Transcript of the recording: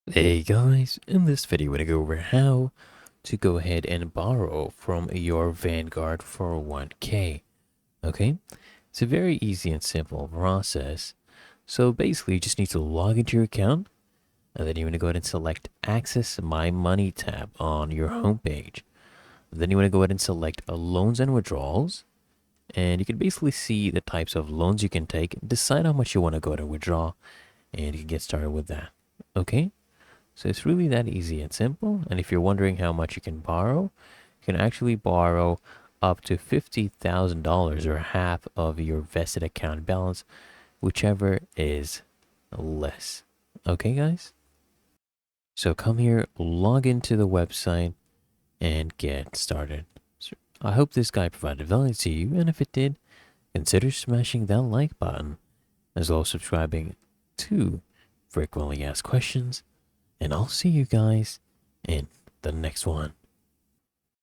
Hey guys, in this video we're going to go over how to go ahead and borrow from your Vanguard 401K. Okay, it's a very easy and simple process. So basically you just need to log into your account and then you want to go ahead and select Access My Money tab on your homepage. Then you want to go ahead and select Loans and Withdrawals, and you can basically see the types of loans you can take, decide how much you want to go to withdraw, and you can get started with that. Okay? So it's really that easy and simple. And if you're wondering how much you can borrow, you can actually borrow up to $50,000 or half of your vested account balance, whichever is less. Okay, guys? So come here, log into the website, and get started. So I hope this guide provided value to you, and if it did, consider smashing that like button, as well as subscribing to frequently asked questions. And I'll see you guys in the next one.